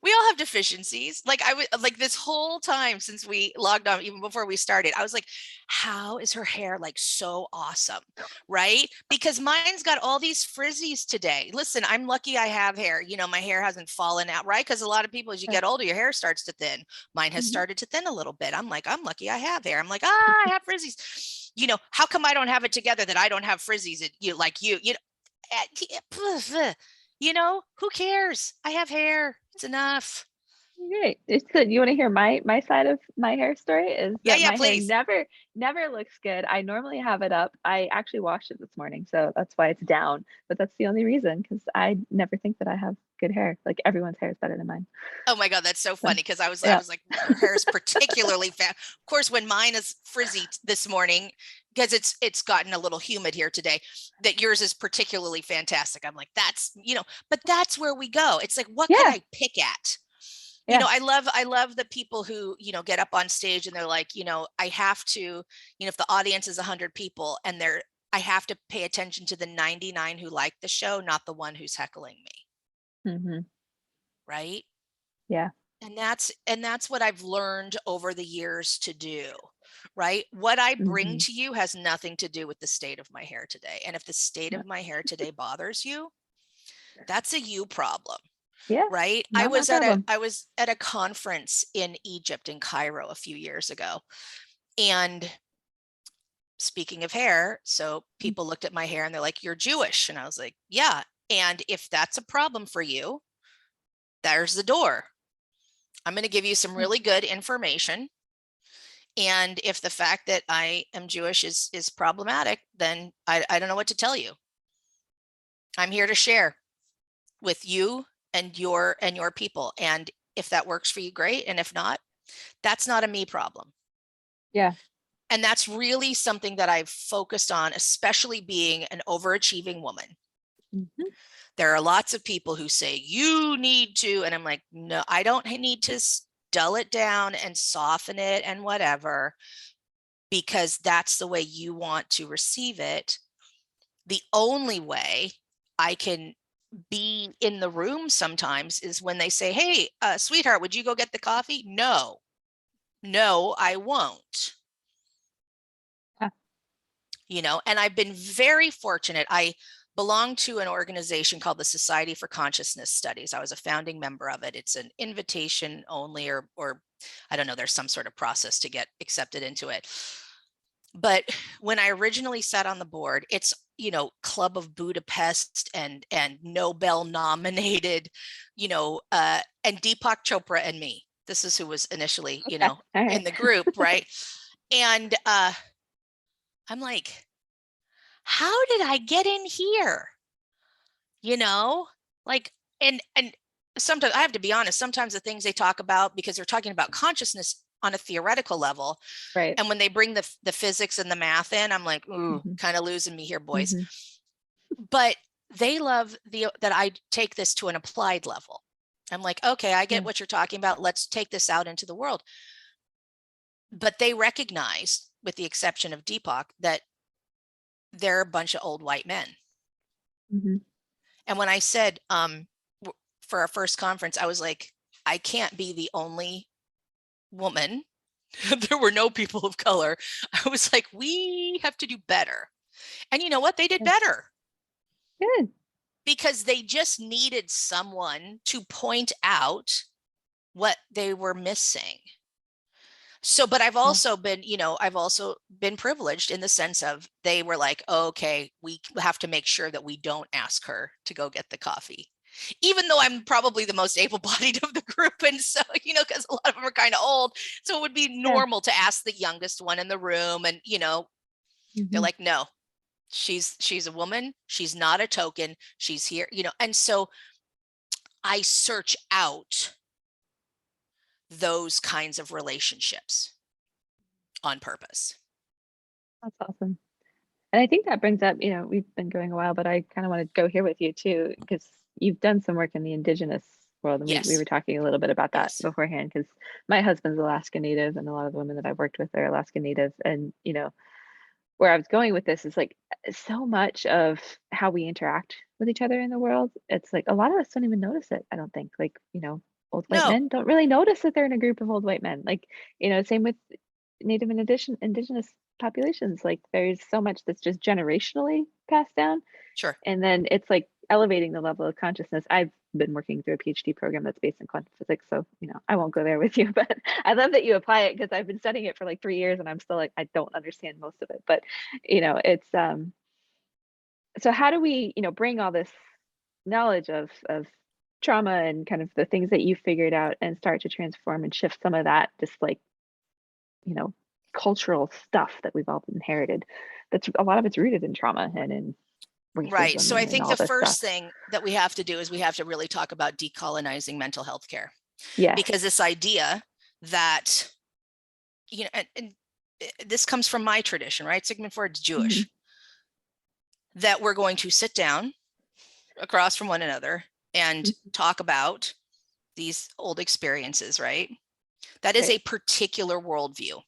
Speaker 2: We all have deficiencies. Like I was like this whole time since we logged on, even before we started, I was like, how is her hair like so awesome? Right? Because mine's got all these frizzies today. Listen, I'm lucky I have hair. You know, my hair hasn't fallen out, right? Because a lot of people, as you
Speaker 1: Yeah.
Speaker 2: get older, your hair starts to thin. Mine has
Speaker 1: Mhm.
Speaker 2: started to thin a little bit. I'm like, I'm lucky I have hair. I'm like, I have frizzies. You know, how come I don't have it together that I don't have frizzies? You like you know, you know, who cares? I have hair. It's enough.
Speaker 1: Great. It's good. You want to hear my side of my hair story is
Speaker 2: Yeah,
Speaker 1: that
Speaker 2: yeah,
Speaker 1: my hair
Speaker 2: please.
Speaker 1: never looks good. I normally have it up. I actually washed it this morning, so that's why it's down. But that's the only reason because I never think that I have good hair. Like everyone's hair is better than mine.
Speaker 2: Oh my God, that's so
Speaker 1: So
Speaker 2: funny because I
Speaker 1: yeah.
Speaker 2: was like, her hair is particularly fat. Of course, when mine is frizzy this morning, because it's gotten a little humid here today, that yours is particularly fantastic. I'm like, that's, you know, but that's where we go. It's like, what can
Speaker 1: Yeah.
Speaker 2: I pick at? You
Speaker 1: Yeah.
Speaker 2: know, I love the people who, you know, get up on stage and they're like, you know, I have to, you know, if the audience is 100 people and I have to pay attention to the 99 who like the show, not the one who's heckling me.
Speaker 1: Hmm.
Speaker 2: Right.
Speaker 1: Yeah.
Speaker 2: And that's what I've learned over the years to do. Right. What I bring
Speaker 1: Hmm.
Speaker 2: to you has nothing to do with the state of my hair today. And if the state
Speaker 1: No.
Speaker 2: of my hair today bothers you, that's a you problem.
Speaker 1: Yeah.
Speaker 2: Right.
Speaker 1: Not my problem.
Speaker 2: I was at a conference in Egypt, in Cairo, a few years ago. And speaking of hair, so people looked at my hair and they're like, you're Jewish. And I was like, yeah. And if that's a problem for you, there's the door. I'm going to give you some
Speaker 1: Yeah.
Speaker 2: really good information. And if the fact that I am Jewish is problematic, then I don't know what to tell you. I'm here to share with you and your people. And if that works for you, great. And if not, that's not a me problem.
Speaker 1: Yeah.
Speaker 2: And that's really something that I've focused on, especially being an overachieving woman.
Speaker 1: Hmm.
Speaker 2: There are lots of people who say, you need to, and I'm like, no, I don't need to dull it down and soften it and whatever, because that's the way you want to receive it. The only way I can be in the room sometimes is when they say, hey, sweetheart, would you go get the coffee? No, no, I won't.
Speaker 1: Yeah.
Speaker 2: You know, and I've been very fortunate. I belong to an organization called the Society for Consciousness Studies. I was a founding member of it. It's an invitation only, or I don't know, there's some sort of process to get accepted into it. But when I originally sat on the board, it's, you know, Club of Budapest and Nobel nominated, you know, and Deepak Chopra and me. This is who was initially, you
Speaker 1: Okay.
Speaker 2: know,
Speaker 1: All
Speaker 2: in
Speaker 1: right.
Speaker 2: the group, right? And I'm like, how did I get in here? You know, like, and sometimes I have to be honest, sometimes the things they talk about, because they're talking about consciousness on a theoretical level,
Speaker 1: Right.
Speaker 2: and when they bring the physics and the math in, I'm like, ooh,
Speaker 1: Hmm.
Speaker 2: kind of losing me here, boys.
Speaker 1: Hmm.
Speaker 2: But they love that I take this to an applied level. I'm like, okay, I get
Speaker 1: Yeah.
Speaker 2: what you're talking about. Let's take this out into the world. But they recognize, with the exception of Deepak, that they're a bunch of old white men.
Speaker 1: Hmm.
Speaker 2: And when I said, for our first conference, I was like, I can't be the only woman. There were no people of color. I was like, we have to do better. And you know what? They did
Speaker 1: Yeah.
Speaker 2: better,
Speaker 1: Good.
Speaker 2: because they just needed someone to point out what they were missing. So, but I've
Speaker 1: Yeah.
Speaker 2: also been, you know, I've also been privileged in the sense of they were like, oh, okay, we have to make sure that we don't ask her to go get the coffee, even though I'm probably the most able-bodied of the group. And so, you know, because a lot of them are kind of old, so it would be
Speaker 1: Yeah.
Speaker 2: normal to ask the youngest one in the room. And, you know, they're
Speaker 1: Hmm.
Speaker 2: like, no, she's a woman, she's not a token, she's here, you know. And so I search out those kinds of relationships on purpose.
Speaker 1: That's awesome. And I think that brings up, we've been going a while, but I kind of want to go here with you too, because you've done some work in the Indigenous world. And we
Speaker 2: Yes.
Speaker 1: were talking a little bit about that
Speaker 2: Yes.
Speaker 1: beforehand, because my husband's Alaska Native and a lot of the women that I've worked with are Alaska Native. And, where I was going with this is like so much of how we interact with each other in the world. It's like a lot of us don't even notice it, I don't think. Like, old white
Speaker 2: No,
Speaker 1: men don't really notice that they're in a group of old white men. Like, same with Native and indigenous populations. Like there's so much that's just generationally passed down.
Speaker 2: sure.
Speaker 1: And then it's like elevating the level of consciousness. I've been working through a PhD program that's based in quantum physics, so I won't go there with you, but I love that you apply it because I've been studying it for like 3 years and I'm still like, I don't understand most of it. But it's so how do we, bring all this knowledge of trauma and kind of the things that you figured out and start to transform and shift some of that just like, you know, cultural stuff that we've all inherited. That's a lot of it's rooted in trauma and in
Speaker 2: Right.
Speaker 1: racism
Speaker 2: So I
Speaker 1: and in
Speaker 2: think
Speaker 1: all
Speaker 2: the
Speaker 1: this stuff.
Speaker 2: first thing that we have to do is we have to really talk about decolonizing mental health care,
Speaker 1: Yes.
Speaker 2: because this idea that, and this comes from my tradition, right? Sigmund Freud's
Speaker 1: Hmm.
Speaker 2: Jewish, that we're going to sit down across from one another and talk about these old experiences, right? That is
Speaker 1: Right.
Speaker 2: a particular worldview,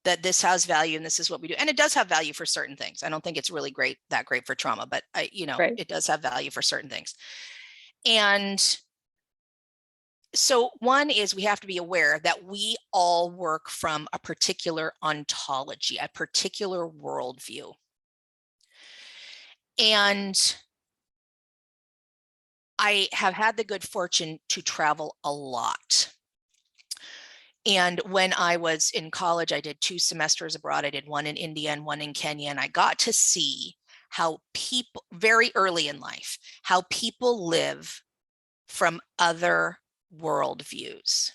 Speaker 2: that this has value and this is what we do. And it does have value for certain things. I don't think it's really that great for trauma, but
Speaker 1: Right.
Speaker 2: it does have value for certain things. And so one is we have to be aware that we all work from a particular ontology, a particular worldview. And I have had the good fortune to travel a lot. And when I was in college, I did 2 semesters abroad. I did one in India and one in Kenya. And I got to see how people, very early in life, how people live from other worldviews.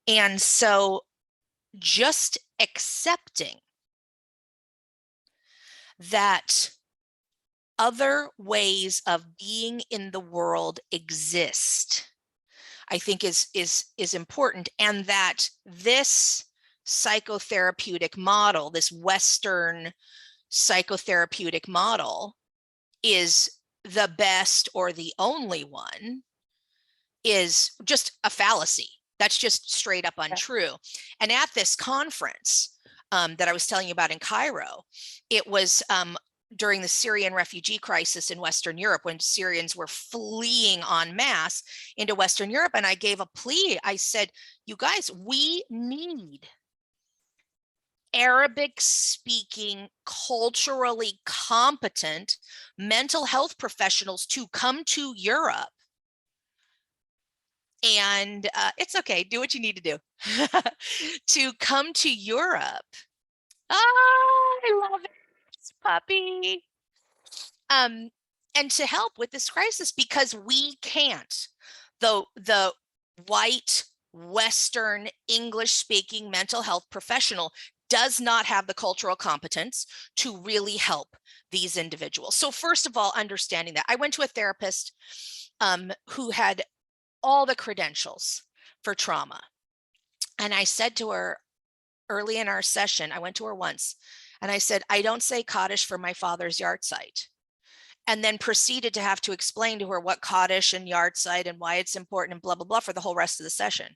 Speaker 2: And so just accepting that other ways of being in the world exist, I think is important, and that this psychotherapeutic model, this Western psychotherapeutic model, is the best or the only one, is just a fallacy. That's just straight up
Speaker 1: Yeah.
Speaker 2: untrue. And at this conference that I was telling you about in Cairo, it was during the Syrian refugee crisis in Western Europe, when Syrians were fleeing en masse into Western Europe. And I gave a plea. I said, you guys, we need Arabic speaking, culturally competent mental health professionals to come to Europe. And it's okay, do what you need to do to come to Europe. Oh, I love it, puppy. And to help with this crisis, because we can't. The white, Western, English-speaking mental health professional does not have the cultural competence to really help these individuals. So first of all, understanding that. I went to a therapist who had all the credentials for trauma. And I said to her early in our session, I went to her once, and I said, I don't say Kaddish for my father's yahrzeit. And then proceeded to have to explain to her what Kaddish and yahrzeit and why it's important and blah, blah, blah for the whole rest of the session.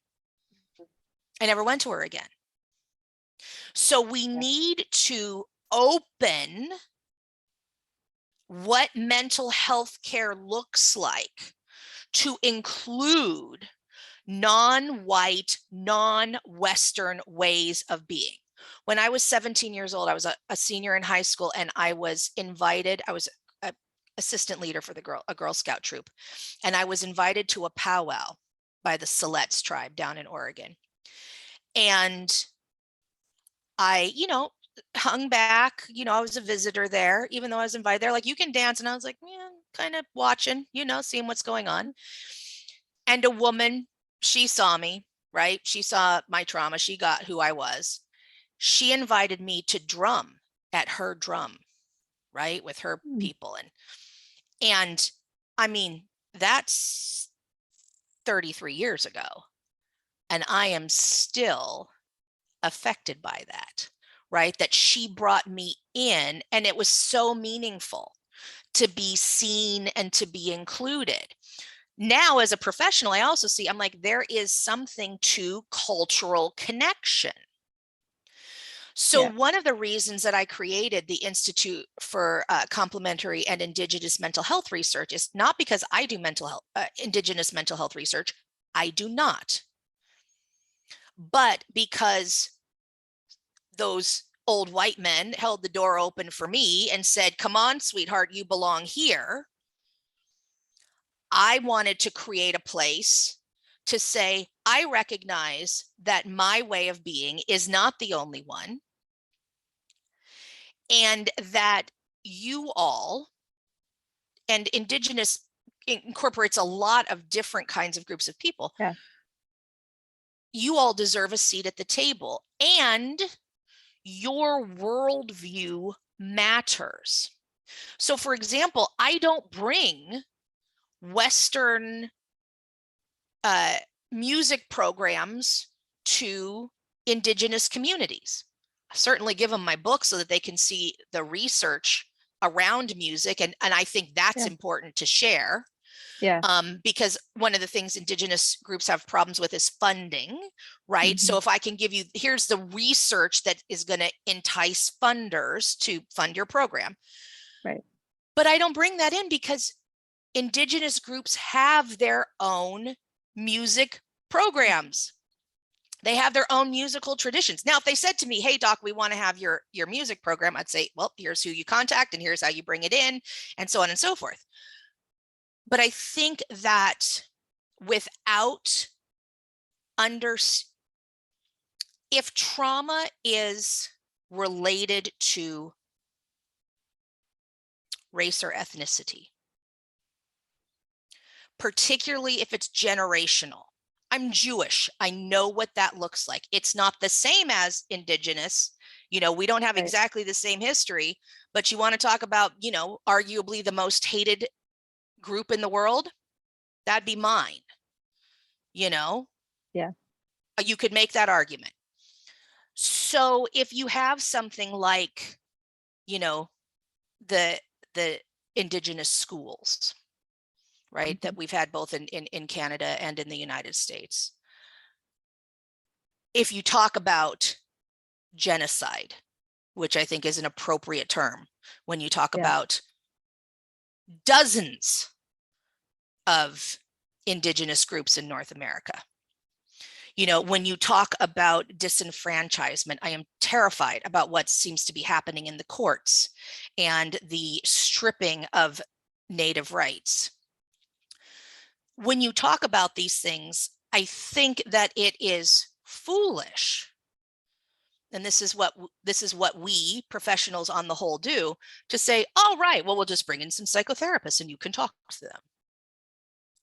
Speaker 2: I never went to her again. So we need to open what mental health care looks like to include non-white, non-Western ways of being. When I was 17 years old, I was a senior in high school, and I was invited. I was an assistant leader for a Girl Scout troop, and I was invited to a powwow by the Siletz tribe down in Oregon. And I, hung back. I was a visitor there, even though I was invited there. Like, you can dance, and I was like, yeah, kind of watching, seeing what's going on. And a woman, she saw me, right? She saw my trauma. She got who I was. She invited me to drum at her drum, right? With her
Speaker 1: Mm.
Speaker 2: people. And I mean, that's 33 years ago. And I am still affected by that, right? That she brought me in, and it was so meaningful to be seen and to be included. Now, as a professional, I also see, I'm like, there is something to cultural connection. So one of the reasons that I created the Institute for Complementary and Indigenous Mental Health Research is not because I do Indigenous mental health research. I do not. But because those old white men held the door open for me and said, come on, sweetheart, you belong here. I wanted to create a place to say, I recognize that my way of being is not the only one, and that you all, and Indigenous incorporates a lot of different kinds of groups of people.
Speaker 1: Yeah.
Speaker 2: You all deserve a seat at the table, and your worldview matters. So, for example, I don't bring Western music programs to Indigenous communities. I certainly give them my book so that they can see the research around music. And I think that's important to share.
Speaker 1: Yeah.
Speaker 2: Because one of the things Indigenous groups have problems with is funding, right?
Speaker 1: Mm-hmm.
Speaker 2: So if I can give you, here's the research that is going to entice funders to fund your program.
Speaker 1: Right.
Speaker 2: But I don't bring that in because Indigenous groups have their own music programs. They have their own musical traditions. Now, if they said to me, hey, doc, we want to have your music program, I'd say, well, here's who you contact and here's how you bring it in, and so on and so forth. But I think that without if trauma is related to race or ethnicity, particularly if it's generational. I'm Jewish. I know what that looks like. It's not the same as Indigenous. You know, we don't have exactly the same history, but you want to talk about, you know, arguably the most hated group in the world, that'd be mine. You know?
Speaker 1: Yeah.
Speaker 2: You could make that argument. So if you have something like, you know, the Indigenous schools, right, that we've had both in Canada and in the United States. If you talk about genocide, which I think is an appropriate term when you talk about dozens of Indigenous groups in North America. You know, when you talk about disenfranchisement, I am terrified about what seems to be happening in the courts and the stripping of Native rights. When you talk about these things, I think that it is foolish, and this is what we professionals on the whole do, to say, oh, right, well, we'll just bring in some psychotherapists and you can talk to them.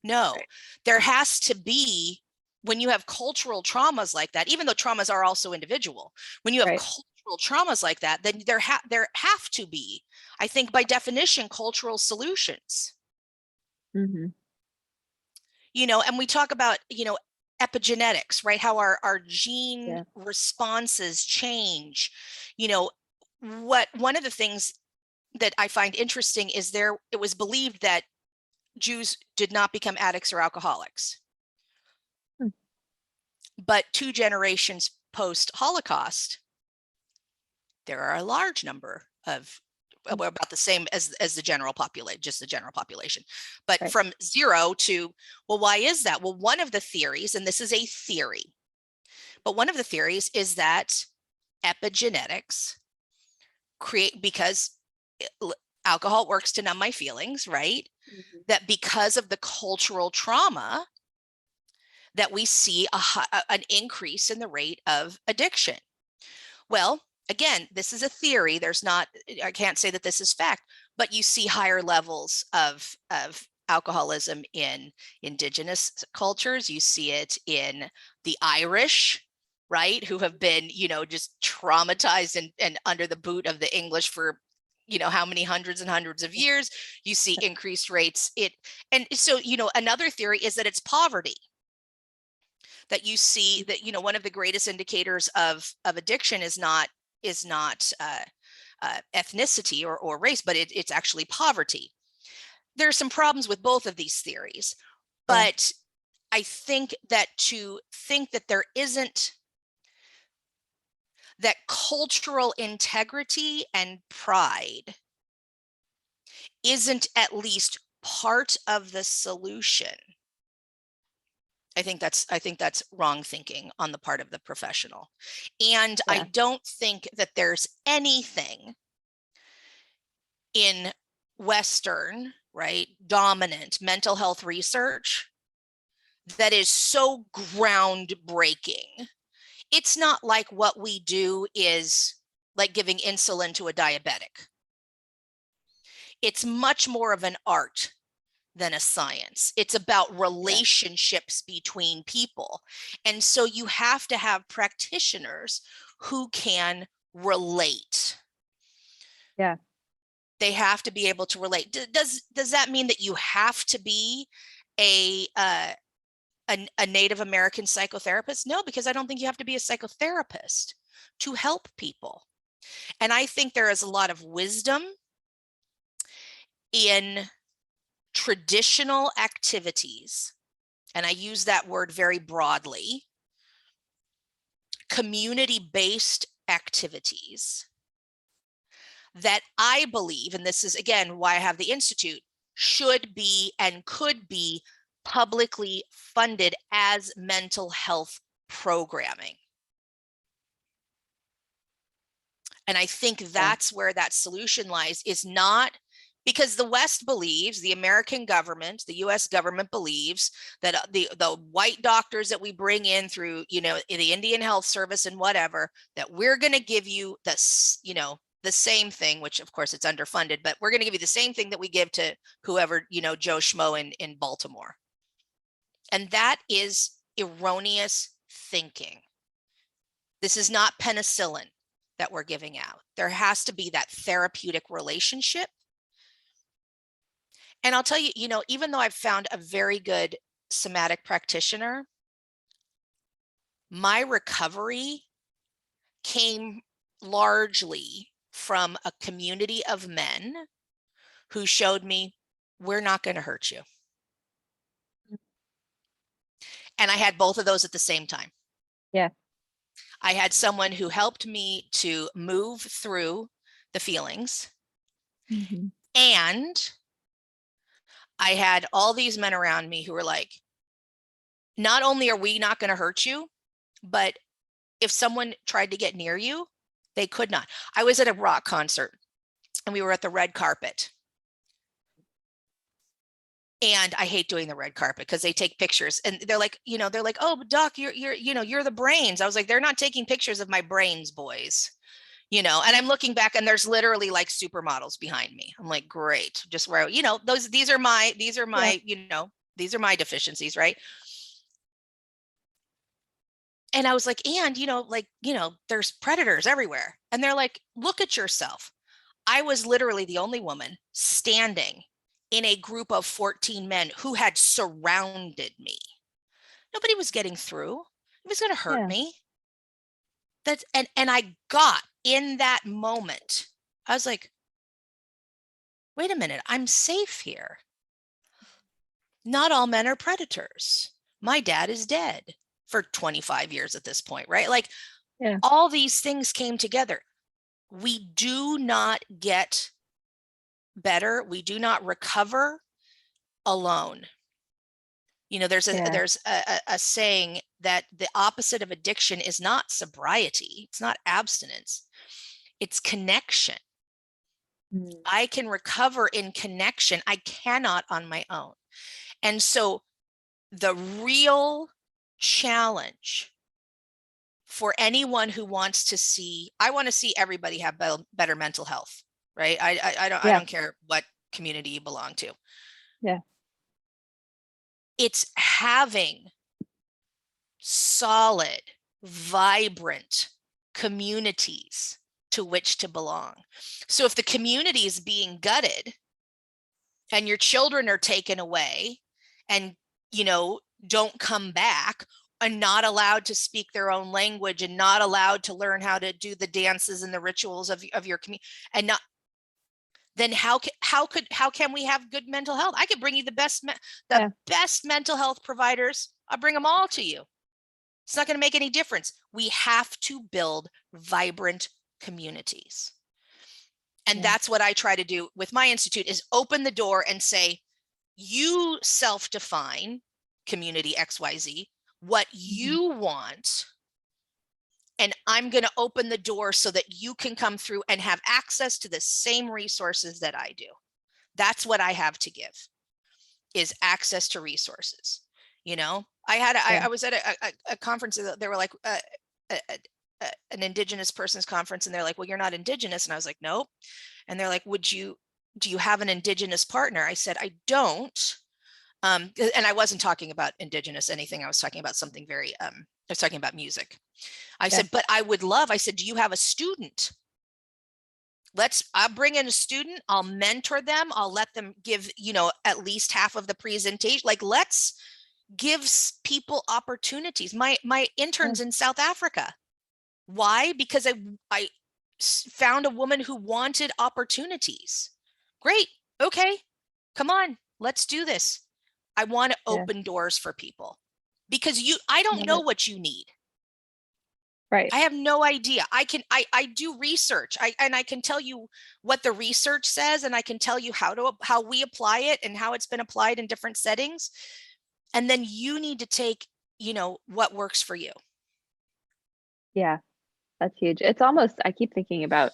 Speaker 2: No, there has to be, when you have cultural traumas like that, even though traumas are also individual, when you have cultural traumas like that, then there have to be, I think by definition, cultural solutions.
Speaker 1: Mm-hmm.
Speaker 2: You know, and we talk about, you know, epigenetics, right? How our gene responses change. You know, one of the things that I find interesting is it was believed that Jews did not become addicts or alcoholics. But 2 generations post-Holocaust, there are a large number of, we're about the same as the general population, just the general population. But from 0 to, well, why is that? Well, one of the theories, and this is a theory, but one of the theories is that epigenetics because alcohol works to numb my feelings, right? Mm-hmm. That because of the cultural trauma, that we see an increase in the rate of addiction. Well, again, this is a theory. I can't say that this is fact, but you see higher levels of alcoholism in Indigenous cultures. You see it in the Irish, right, who have been, you know, just traumatized and under the boot of the English for, you know, how many hundreds and hundreds of years. You see increased rates. And so, you know, another theory is that it's poverty. That you see that, you know, one of the greatest indicators of addiction is not ethnicity or race, but it's actually poverty. There are some problems with both of these theories, but I think that to think that there isn't, that cultural integrity and pride isn't at least part of the solution, I think that's wrong thinking on the part of the professional. And I
Speaker 1: Yeah.
Speaker 2: don't think that there's anything in Western, right, dominant mental health research that is so groundbreaking. It's not like what we do is like giving insulin to a diabetic. It's much more of an art than a science. It's about relationships between people. And so you have to have practitioners who can relate.
Speaker 1: Yeah.
Speaker 2: They have to be able to relate. Does that mean that you have to be a Native American psychotherapist? No, because I don't think you have to be a psychotherapist to help people. And I think there is a lot of wisdom in traditional activities, and I use that word very broadly, community-based activities that I believe, and this is again why I have the Institute, should be and could be publicly funded as mental health programming. And I think that's where that solution lies, is not because the West believes, the American government, the US government believes that the white doctors that we bring in through, the Indian Health Service and whatever, that we're going to give you this, the same thing, which of course it's underfunded, but we're going to give you the same thing that we give to whoever, Joe Schmo in Baltimore. And that is erroneous thinking. This is not penicillin that we're giving out. There has to be that therapeutic relationship. And I'll tell you, even though I've found a very good somatic practitioner, my recovery came largely from a community of men who showed me, we're not going to hurt you. And I had both of those at the same time.
Speaker 1: Yeah.
Speaker 2: I had someone who helped me to move through the feelings.
Speaker 1: Mm-hmm.
Speaker 2: And I had all these men around me who were like, not only are we not going to hurt you, but if someone tried to get near you, they could not. I was at a rock concert and we were at the red carpet. And I hate doing the red carpet because they take pictures and they're like, oh, Doc, you're the brains. I was like, they're not taking pictures of my brains, boys. And I'm looking back and there's literally like supermodels behind me. I'm like, great. Just where, these are my, these are my deficiencies, right? And I was like, and, there's predators everywhere. And they're like, look at yourself. I was literally the only woman standing in a group of 14 men who had surrounded me. Nobody was getting through. It was going to hurt me. And I got in that moment, I was like, wait a minute, I'm safe here. Not all men are predators. My dad is dead for 25 years at this point, right? Like all these things came together. We do not get better. We do not recover alone. There's a saying that the opposite of addiction is not sobriety. It's not abstinence. It's connection. I can recover in connection. I cannot on my own. And so the real challenge for anyone who wants to see, I want to see everybody have better mental health, right? I don't care what community you belong to.
Speaker 1: Yeah.
Speaker 2: It's having solid, vibrant communities to which to belong. So if the community is being gutted and your children are taken away and, don't come back, and not allowed to speak their own language and not allowed to learn how to do the dances and the rituals of your community, and not, then how can we have good mental health? I could bring you the best mental health providers. I'll bring them all to you. It's not going to make any difference. We have to build vibrant communities. And that's what I try to do with my institute, is open the door and say, you self-define community XYZ, what you want, and I'm going to open the door so that you can come through and have access to the same resources that I do. That's what I have to give, is access to resources. You know, I was at a conference. They were like an Indigenous person's conference, and they're like, well, you're not Indigenous. And I was like, nope. And they're like, do you have an Indigenous partner? I said, I don't. And I wasn't talking about Indigenous anything. I was talking about something very, I was talking about music. I said, but I would love, I said, do you have a student? I'll bring in a student, I'll mentor them, I'll let them give, at least half of the presentation. Like, let's give people opportunities. My intern's in South Africa. Why? Because I found a woman who wanted opportunities. Great. Okay. Come on, let's do this. I want to open doors for people, because I don't know what you need.
Speaker 1: Right.
Speaker 2: I have no idea. I do research. I can tell you what the research says, and I can tell you how we apply it and how it's been applied in different settings. And then you need to take, what works for you.
Speaker 1: Yeah, that's huge. It's almost, I keep thinking about,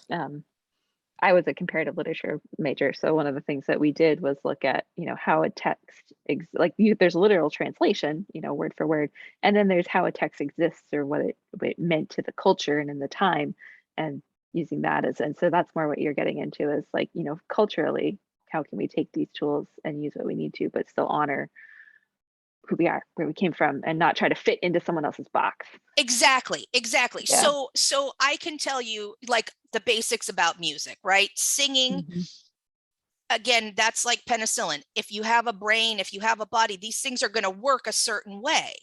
Speaker 1: I was a comparative literature major, so one of the things that we did was look at, how a text, there's literal translation, word for word, and then there's how a text exists, or what it meant to the culture and in the time, and using that and so that's more what you're getting into, is like, culturally, how can we take these tools and use what we need to, but still honor who we are, where we came from, and not try to fit into someone else's box.
Speaker 2: Exactly.
Speaker 1: Yeah.
Speaker 2: So I can tell you, like, the basics about music, right? Singing, again, that's like penicillin. If you have a brain, if you have a body, these things are going to work a certain way.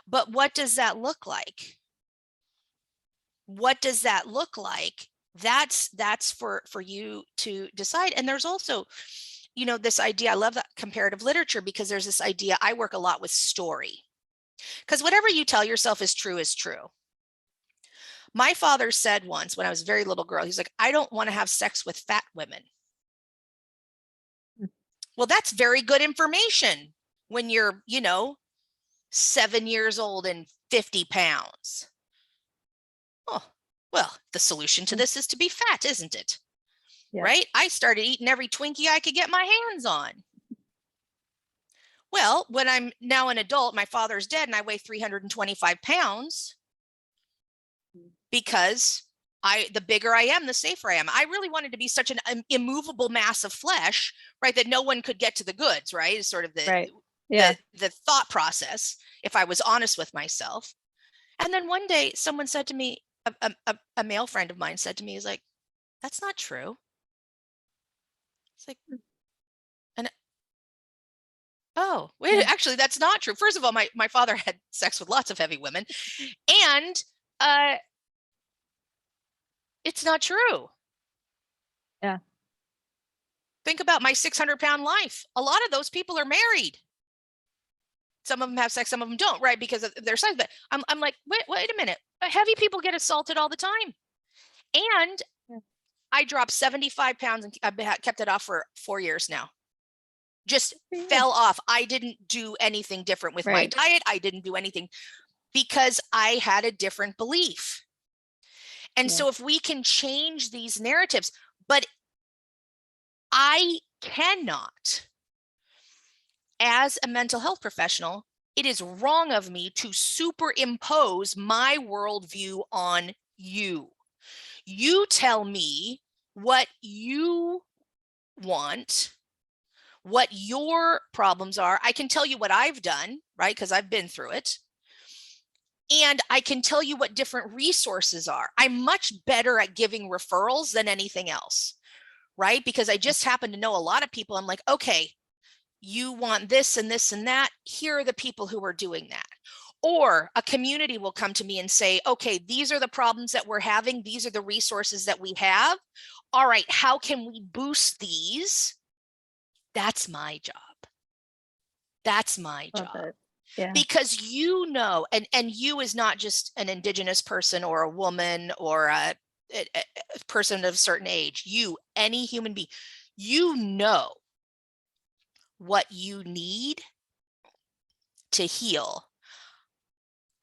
Speaker 2: But what does that look like? What does that look like? That's for you to decide. And there's also, this idea, I love that comparative literature, because there's this idea, I work a lot with story, because whatever you tell yourself is true is true. My father said once, when I was a very little girl, he's like, I don't want to have sex with fat women. Well, that's very good information when you're, 7 years old and 50 pounds. Oh, well, the solution to this is to be fat, isn't it? Right? I started eating every Twinkie I could get my hands on. Well, when I'm now an adult, my father's dead, and I weigh 325 pounds, because the bigger I am, the safer I am. I really wanted to be such an immovable mass of flesh, right, that no one could get to the goods, right? Is sort of the thought process, if I was honest with myself. And then one day someone said to me, a male friend of mine said to me, he's like, that's not true. It's like, and oh, wait, actually, that's not true. First of all, my father had sex with lots of heavy women, and it's not true.
Speaker 1: Yeah.
Speaker 2: Think about my 600-pound life. A lot of those people are married. Some of them have sex, some of them don't, right? Because of their size. But I'm like, wait a minute. Heavy people get assaulted all the time. And I dropped 75 pounds, and I've kept it off for 4 years now. Just fell off. I didn't do anything different with my diet. I didn't do anything, because I had a different belief. And so if we can change these narratives, but I cannot, as a mental health professional, it is wrong of me to superimpose my worldview on you. You tell me what you want, what your problems are. I can tell you what I've done, right? Because I've been through it. And I can tell you what different resources are. I'm much better at giving referrals than anything else, right? Because I just happen to know a lot of people. I'm like, okay, you want this and this and that. Here are the people who are doing that. Or a community will come to me and say, okay, these are the problems that we're having. These are the resources that we have. All right, how can we boost these? That's my job. That's my job.
Speaker 1: Yeah.
Speaker 2: because you know, and you is not just an Indigenous person or a woman or a person of a certain age. You, any human being, you know what you need to heal.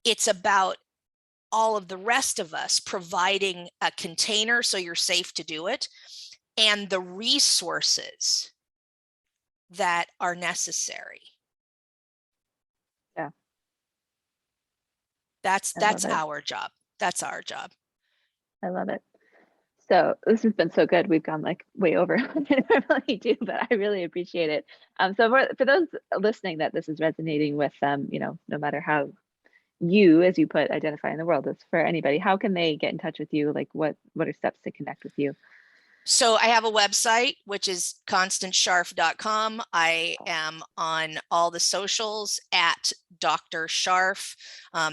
Speaker 2: It's about all of the rest of us providing a container so you're safe to do it, and the resources that are necessary.
Speaker 1: Yeah.
Speaker 2: That's
Speaker 1: I love it.
Speaker 2: our job. That's our job.
Speaker 1: I love it. So this has been so good. We've gone like way over what I normally do, but I really appreciate it. So for those listening that this is resonating with them, you know, no matter how you, as you put, identify in the world, is for anybody, how can they get in touch with you? Like what are steps to connect with you?
Speaker 2: So I have a website, which is constancescharf.com. I am on all the socials at Dr. Scharf.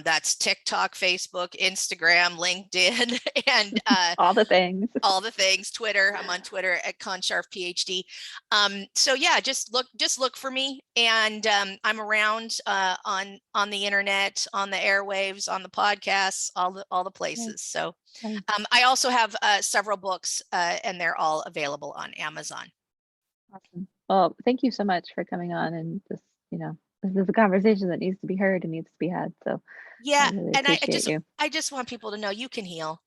Speaker 2: That's TikTok, Facebook, Instagram, LinkedIn, and
Speaker 1: All the things.
Speaker 2: all the things. Twitter. I'm on Twitter at Consharf PhD. So yeah, just look for me, and I'm around on the internet, on the airwaves, on the podcasts, all the
Speaker 1: Nice,
Speaker 2: places. So
Speaker 1: nice.
Speaker 2: I also have several books, and they're all available on Amazon.
Speaker 1: Awesome. Well, thank you so much for coming on, and this, you know, this is a conversation that needs to be heard and needs to be had. So I
Speaker 2: Yeah,
Speaker 1: really
Speaker 2: and
Speaker 1: appreciate you.
Speaker 2: I just want people to know you can heal.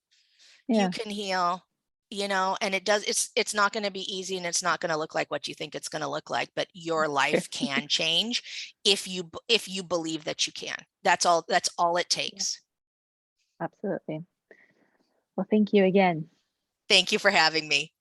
Speaker 2: You
Speaker 1: Yeah,
Speaker 2: can heal, you know, and it's not going to be easy, and it's not going to look like what you think it's going to look like, but your
Speaker 1: it's true.
Speaker 2: life can change if you believe that you can. That's all it
Speaker 1: Yeah,
Speaker 2: takes.
Speaker 1: absolutely. Well, thank you again.
Speaker 2: Thank you for having me.